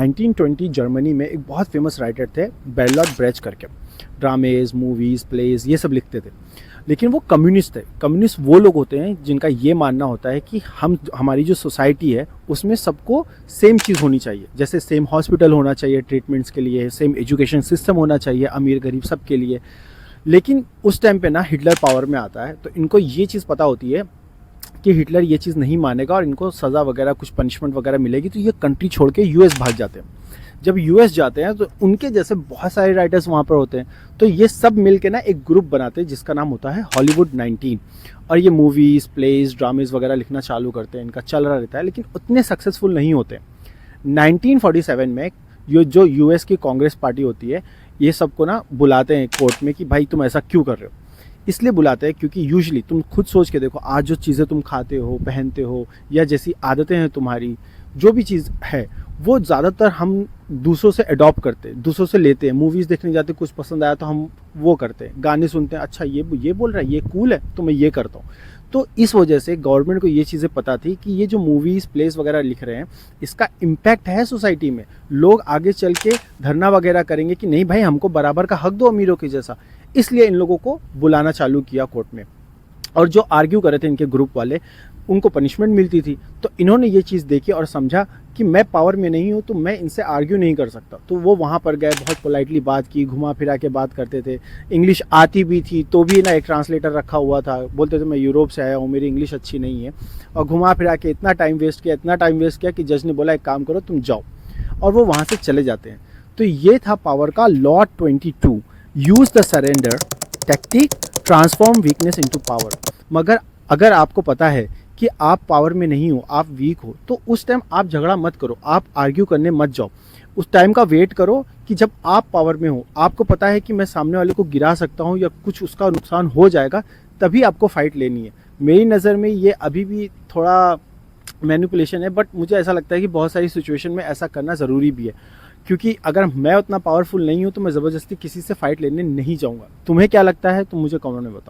1920 Germany में एक बहुत फेमस राइटर थे बेरटोल्ट ब्रेcht करके। ड्रामेज, मूवीज़, प्लेज ये सब लिखते थे। लेकिन वो कम्युनिस्ट थे। कम्युनिस्ट वो लोग होते हैं जिनका ये मानना होता है कि हमारी जो सोसाइटी है उसमें सबको सेम चीज़ होनी चाहिए। जैसे सेम हॉस्पिटल होना चाहिए ट्रीटमेंट्स के लिए, सेम एजुकेशन सिस्टम होना चाहिए अमीर गरीब सब के लिए। लेकिन उस टाइम पे ना हिटलर पावर में आता है, तो इनको ये चीज़ पता होती है कि हिटलर ये चीज़ नहीं मानेगा और इनको सज़ा वगैरह कुछ पनिशमेंट वगैरह मिलेगी, तो ये कंट्री छोड़ के यूएस भाग जाते हैं। जब यूएस जाते हैं तो उनके जैसे बहुत सारे राइटर्स वहाँ पर होते हैं, तो ये सब मिल के ना एक ग्रुप बनाते हैं जिसका नाम होता है हॉलीवुड 19। और ये मूवीज़, प्लेज, ड्रामेज वगैरह लिखना चालू करते हैं, इनका चल रहा रहता है, लेकिन उतने सक्सेसफुल नहीं होते। 1947 में ये जो यूएस की कांग्रेस पार्टी होती है, ये सबको ना बुलाते हैं कोर्ट में कि भाई तुम ऐसा क्यों कर रहे हो। इसलिए बुलाते हैं क्योंकि यूजुअली तुम खुद सोच के देखो, आज जो चीज़ें तुम खाते हो, पहनते हो, या जैसी आदतें हैं तुम्हारी, जो भी चीज़ है वो ज़्यादातर हम दूसरों से अडॉप्ट करते हैं, दूसरों से लेते हैं। मूवीज़ देखने जाते, कुछ पसंद आया तो हम वो करते हैं, गाने सुनते हैं, अच्छा ये बोल रहा है, ये कूल है तो मैं ये करता हूँ। तो इस वजह से गवर्नमेंट को ये चीज़ें पता थी कि ये जो मूवीज़, प्लेस वगैरह लिख रहे हैं, इसका इम्पैक्ट है सोसाइटी में। लोग आगे चल के धरना वगैरह करेंगे कि नहीं भाई हमको बराबर का हक दो अमीरों के जैसा। इसलिए इन लोगों को बुलाना चालू किया कोर्ट में। और जो आर्ग्यू कर रहे थे इनके ग्रुप वाले, उनको पनिशमेंट मिलती थी। तो इन्होंने ये चीज़ देखी और समझा कि मैं पावर में नहीं हूँ तो मैं इनसे आर्ग्यू नहीं कर सकता। तो वो वहाँ पर गए, बहुत पोलाइटली बात की, घुमा फिरा के बात करते थे। इंग्लिश आती भी थी तो भी ना एक ट्रांसलेटर रखा हुआ था, बोलते थे मैं यूरोप से आया हूँ, मेरी इंग्लिश अच्छी नहीं है। और घुमा फिरा के इतना टाइम वेस्ट किया कि जज ने बोला एक काम करो तुम जाओ, और वो वहाँ से चले जाते हैं। तो ये था पावर का law 22, use the surrender tactic, transform weakness into power. मगर अगर आपको पता है कि आप पावर में नहीं हो, आप वीक हो, तो उस टाइम आप झगड़ा मत करो, आप आर्ग्यू करने मत जाओ। उस टाइम का वेट करो कि जब आप पावर में हो, आपको पता है कि मैं सामने वाले को गिरा सकता हूँ या कुछ उसका नुकसान हो जाएगा, तभी आपको फाइट लेनी है। मेरी नज़र में ये अभी भी थोड़ा मैनिपुलेशन है, बट मुझे ऐसा लगता है कि बहुत सारी सिचुएशन में ऐसा करना ज़रूरी भी है। क्योंकि अगर मैं उतना पावरफुल नहीं हूँ तो मैं ज़बरदस्ती किसी से फाइट लेने नहीं जाऊँगा। तुम्हें क्या लगता है, तुम मुझे कमेंट में बताओ।